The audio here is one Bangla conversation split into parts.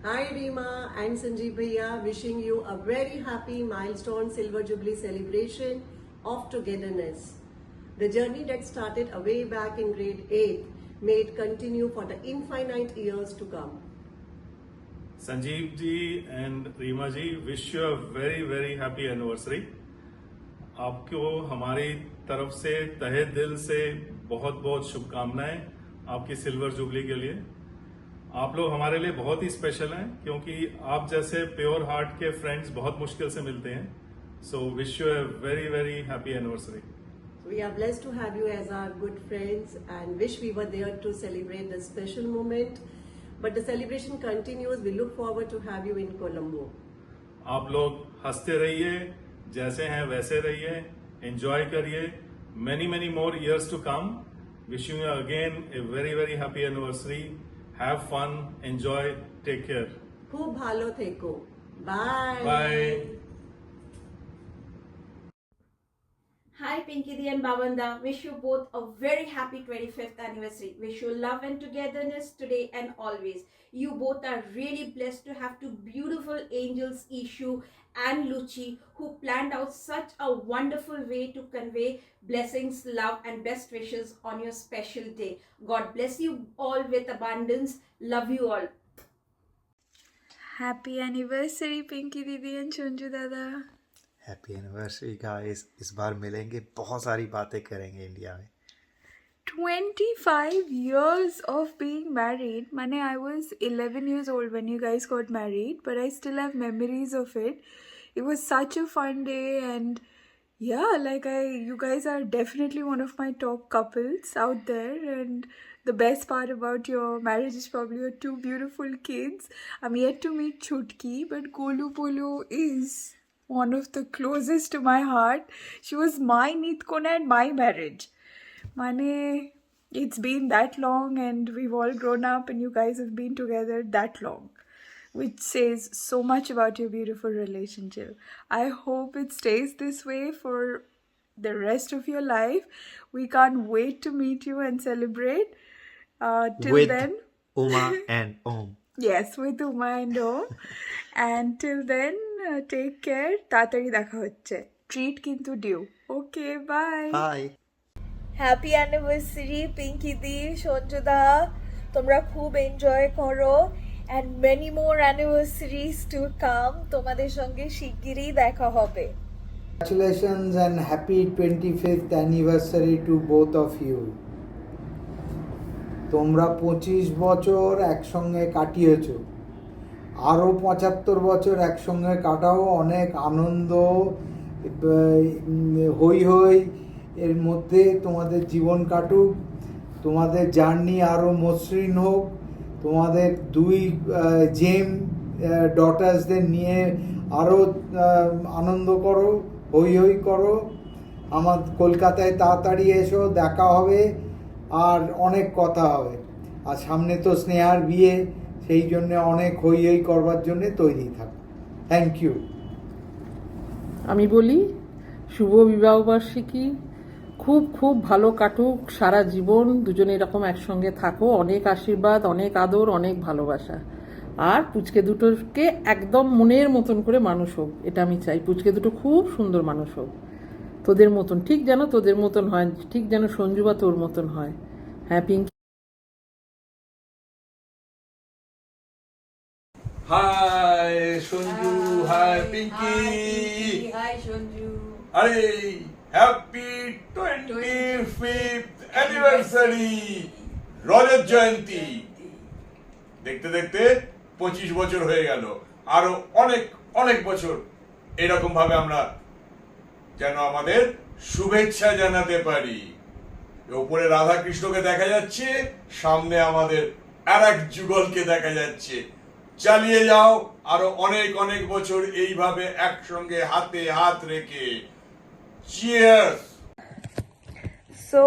Hi Rima and Sanjeev Bhaiya, wishing you a very happy milestone Silver Jubilee celebration of togetherness. The journey that started way back in grade 8 may it continue for the infinite years to come. Sanjeev ji and Rima ji, wish you a very very happy anniversary. आपको हमारी तरफ से तहे दिल से बहुत बहुत शुभकामनाएं आपकी सिल्वर जुबली के लिए। आप लोग हमारे लिए बहुत ही स्पेशल हैं क्योंकि आप जैसे प्योर हार्ट के फ्रेंड्स बहुत मुश्किल से मिलते हैं। So wish you a very very happy anniversary. We are blessed to have you as our good friends and wish we were there to celebrate this special moment. But the celebration continues. We look forward to have you in Colombo. आप लोग हंसते रहिए, जैसे हैं वैसे रहिए, एंजॉय करिए। Many many more years to come. Wishing you again a very very happy anniversary. Have fun, enjoy, take care. Khub bhalo theko. Bye. Bye. Hi Pinky Di and Bavanda, wish you both a very happy 25th anniversary. Wish you love and togetherness today and always. You both are really blessed to have two beautiful angels, Ishu and Luchi, who planned out such a wonderful way to convey blessings, love and best wishes on your special day. God bless you all with abundance. Love you all. Happy anniversary Pinky Didi and Shunju Dada. Happy anniversary guys. इस बार मिलेंगे, बहुत सारी बातें करेंगे इंडिया में। 25 years of being married. Mane, I was 11 years old when you guys got married, but I still have memories of it. It was such a fun day, and yeah, you guys are definitely one of my top couples out there. And the best part about your marriage is probably your two beautiful kids. I'm yet to meet Chutki, but Golu Polo is one of the closest to my heart. She was my Nitkona at my marriage. Mane, it's been that long and we've all grown up and you guys have been together that long, which says so much about your beautiful relationship. I hope it stays this way for the rest of your life. We can't wait to meet you and celebrate. Till with then, Uma and Om. Yes, with Uma and Om. And till then, take care. তাড়াতাড়ি দেখা হচ্ছে। ট্রিট কিন্তু due. Okay, bye. Bye. Happy anniversary Pinki di, সঞ্জুদা, তোমরা খুব এনজয় করো and many more anniversaries to come. তোমাদের সঙ্গে শিগগিরই দেখা হবে। Congratulations and happy 25th anniversary to both of you. তোমরা 25 বছর একসঙ্গে কাটিয়েছো, আরও 75 বছর একসঙ্গে কাটাও। অনেক আনন্দ, হই হই এর মধ্যে তোমাদের জীবন কাটুক। তোমাদের জার্নি আরও মসৃণ হোক। তোমাদের দুই জেম ডটার্সদের নিয়ে আরও আনন্দ করো, হই হই করো। আমার কলকাতায় তাড়াতাড়ি এসো, দেখা হবে আর অনেক কথা হবে। আর সামনে তো স্নেহার বিয়ে, সেই জন্য অনেক হই হই করবার জন্য তৈরি থাকো। Thank you. আমি বলি শুভ বিবাহবার্ষিকী, খুব খুব ভালো কাটুক সারা জীবন। দুজনে এরকম একসঙ্গে থাকো, অনেক আশীর্বাদ, অনেক আদর, অনেক ভালোবাসা। আর পুচকে দুটোকে একদম মনের মতন করে মানুষ হোক, এটা আমি চাই। পুচকে দুটো খুব সুন্দর মানুষ হোক, তোদের মতন, ঠিক যেন তোদের মতন হয়, ঠিক যেন সঞ্জু বা তোর মতন হয়। হ্যাঁ Pinky. Hi Sanju, hi Pinky. Hi Shunju. আরে হ্যাপি 25th অ্যানিভার্সারি, রজত জয়ন্তী। দেখতে দেখতে 25 বছর হয়ে গেল। আরো অনেক অনেক বছর এরকম ভাবে আমরা যেন আমাদের শুভেচ্ছা জানাতে পারি। উপরে রাধা কৃষ্ণকে দেখা যাচ্ছে, সামনে আমাদের আর এক যুগলকে দেখা যাচ্ছে। চালিয়ে যাও আরো অনেক অনেক বছর এইভাবে একসঙ্গে হাতে হাত রেখে। Cheers. So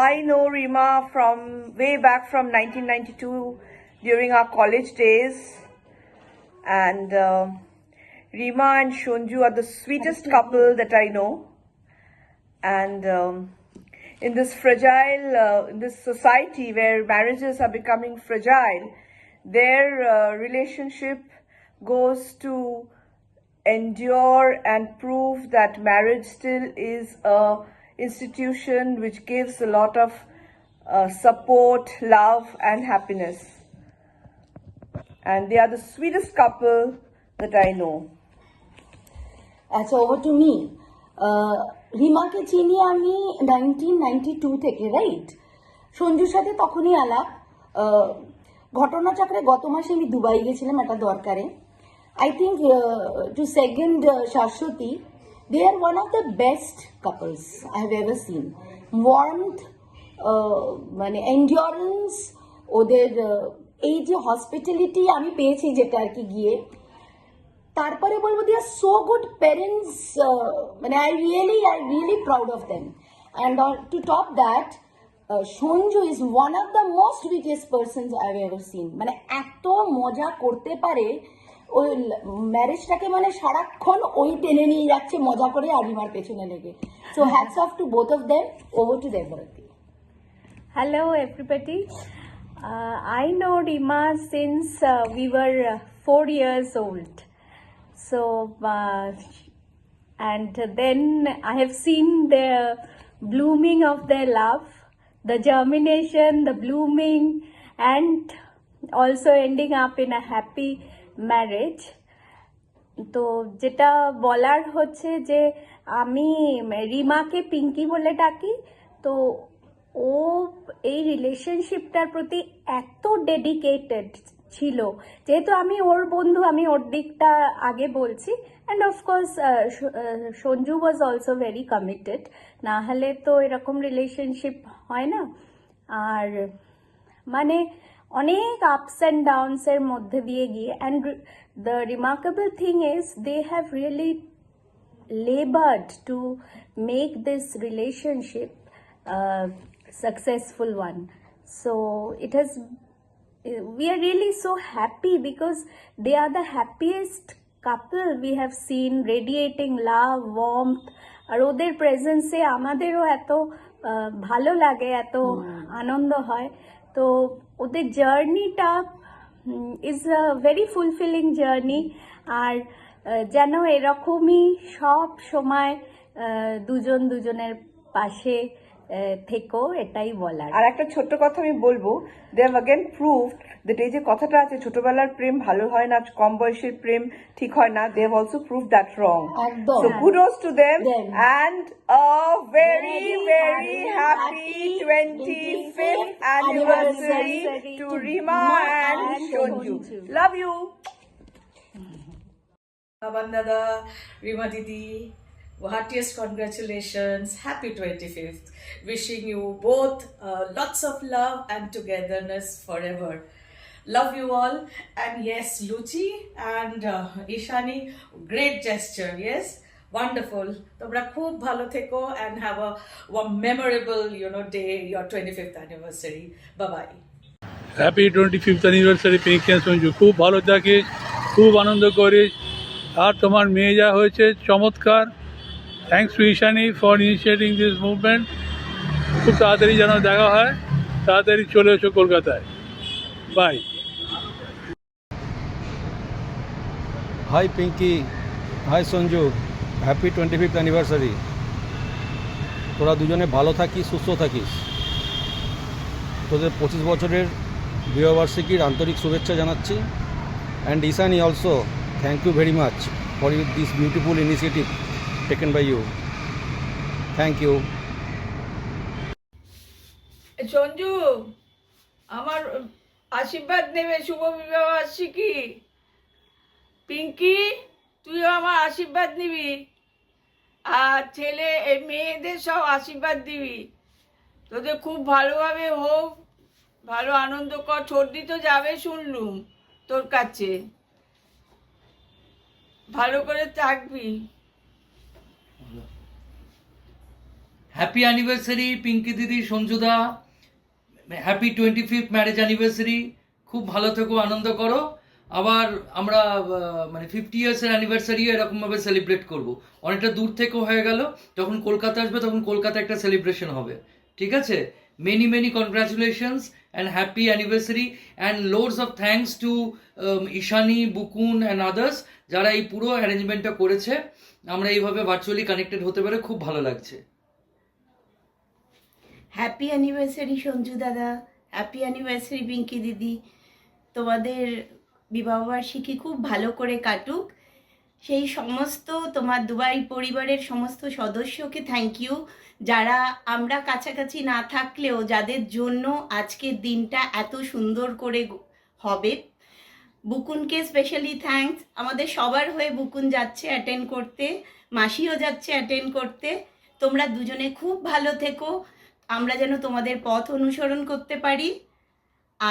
I know Rima from way back from 1992 during our college days, and Rima and Shunju are the sweetest couple that I know. And in this fragile, in this society where marriages are becoming fragile, their relationship goes to endure and prove that marriage still is a institution which gives a lot of support, love and happiness. And they are the sweetest couple that I know. আচ্ছা, ওভার টু মি। রিমাকে চিনি আমি 1992 থেকে, রাইট? সঞ্জুর সাথে তখনই আলাপ। ঘটনাচক্রে গত মাসে আমি দুবাই গেছিলাম একটা দরকারে। I think to second Shashwati, they are one of the best couples I have ever seen. Warmth, মানে এন্ডিওরেন্স, ওদের এই যে হসপিটালিটি আমি পেয়েছি যেটা আর কি গিয়ে, তারপরে বলবো they are so good parents, মানে I really proud of them. And to top that, Sanju is one of the most sweetest persons I have ever seen. মানে এত মজা করতে পারে, ওই ম্যারেজটাকে মানে সারাক্ষণ ওই টেনে নিয়ে যাচ্ছে মজা করে আরিমার পেছনে লেগে। So hats off to both of them. Over to Debarati. Hello everybody. I know Rima since we were 4 years old. So, and then I have seen the blooming of their love, the germination, the blooming, and also ending up in a happy marriage. তো যেটা বলার হচ্ছে যে আমি রিমাকে পিঙ্কি বলে ডাকি। তো ও এই রিলেশনশিপটার প্রতি এত ডেডিকেটেড ছিল, যেহেতু আমি ওর বন্ধু, আমি ওর দিকটা আগে বলছি। And of course Sanju was also very committed, না হলে তো এরকম রিলেশনশিপ হয় না। আর মানে অনেক আপস অ্যান্ড ডাউনসের মধ্যে দিয়ে গিয়ে, and the remarkable thing is they have really labored to make this relationship successful one. So it has, we are really so happy because they are the happiest couple we have seen, radiating love, warmth, আর ওদের প্রেজেন্সে আমাদেরও এত ভালো লাগে, এত আনন্দ হয়। তো ওদের জার্নিটা is a very fulfilling journey. আর যেন এরকমই সব সময় দুজন দুজনের পাশে থেকো, এটাই বলার। আর একটা ছোট্ট কথা আমি বলবো, they have again proved that এই যে কথাটা আছে ছোটবেলার প্রেম ভালো হয় না, কম বয়সের প্রেম ঠিক হয় না, they have also proved that wrong. So kudos to them and a very very happy 25th anniversary to Rima and Sanju. Love you. Baban Dada, Rima Didi, heartiest congratulations, happy 25th. Wishing you both lots of love and togetherness forever. Love you all. And yes, Luchi and Ishani, great gesture, yes? Wonderful. Tomra khub bhalo theko and have a memorable, day, your 25th anniversary. Bye-bye. Happy 25th anniversary Pinky and Sanju. খুব ভালো থাকিস, খুব আনন্দ করিস। আর তোমার মেয়ে যা হয়েছে চমৎকার। Thanks to Ishani for initiating this movement. খুব তাড়াতাড়ি যেন দেখা হয়, তাড়াতাড়ি চলে এসো কলকাতায়। Bye. Hi Pinky, hi Sanju, happy 25th anniversary. তোরা দুজনে ভালো থাকিস, সুস্থ থাকিস। তোদের 25 বছরের বিবাহবার্ষিকীর আন্তরিক শুভেচ্ছা জানাচ্ছি। And Ishani also, thank you very much for this beautiful initiative taken by you. Thank you. Sanju, আমার আশীর্বাদ নেবে শুভ বিবাহ বার্ষিকী। পিঙ্কি, তুইও আমার আশীর্বাদ নিবি, আর ছেলে মেয়েদের সব আশীর্বাদ দিবি। তোদের খুব ভালোভাবে হোক, ভালো আনন্দ কর। ছোটদি তো যাবে শুনলুম তোর কাছে, ভালো করে থাকবি। হ্যাপি অ্যানিভার্সারি পিঙ্কি দিদি, সঞ্জুদা, হ্যাপি 25th ম্যারেজ অ্যানিভার্সারি। খুব ভালো থেকো, আনন্দ করো। আবার আমরা 50 ইয়ার্সের অ্যানিভার্সারিও এরকমভাবে সেলিব্রেট করব। অনেকটা দূর থেকেও হয়ে গেল, যখন কলকাতা আসবে তখন কলকাতা একটা সেলিব্রেশন হবে, ঠিক আছে? many congratulations and happy anniversary, and loads of thanks to Ishani, Bukun and others যারা এই পুরো অ্যারেঞ্জমেন্টটা করেছে। আমরা এইভাবে ভার্চুয়ালি কানেক্টেড হতে পারে খুব ভালো লাগছে। হ্যাপি অ্যানিভার্সারি সঞ্জু দাদা, হ্যাপি অ্যানিভার্সারি পিঙ্কি দিদি। তোমাদের বিবাহবার্ষিকী খুব ভালো করে কাটুক। সেই সমস্ত তোমার দুবাই পরিবারের সমস্ত সদস্যকে থ্যাংক ইউ, যারা আমরা কাছাকাছি না থাকলেও যাদের জন্য আজকের দিনটা এত সুন্দর করে হবে। বুকুনকে স্পেশালি থ্যাঙ্কস, আমাদের সবার হয়ে বুকুন যাচ্ছে অ্যাটেন্ড করতে, মাসিও যাচ্ছে অ্যাটেন্ড করতে। তোমরা দুজনে খুব ভালো থেকো, আমরা যেন তোমাদের পথ অনুসরণ করতে পারি,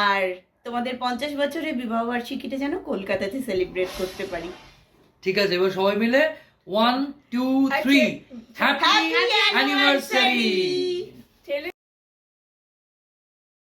আর তোমাদের 50 বছরের বিবাহবার্ষিকীটা যেন কলকাতাতে সেলিব্রেট করতে পারি। ঠিক আছে, এবার সবাই মিলে 1 2 3 হ্যাপি অ্যানিভার্সারি।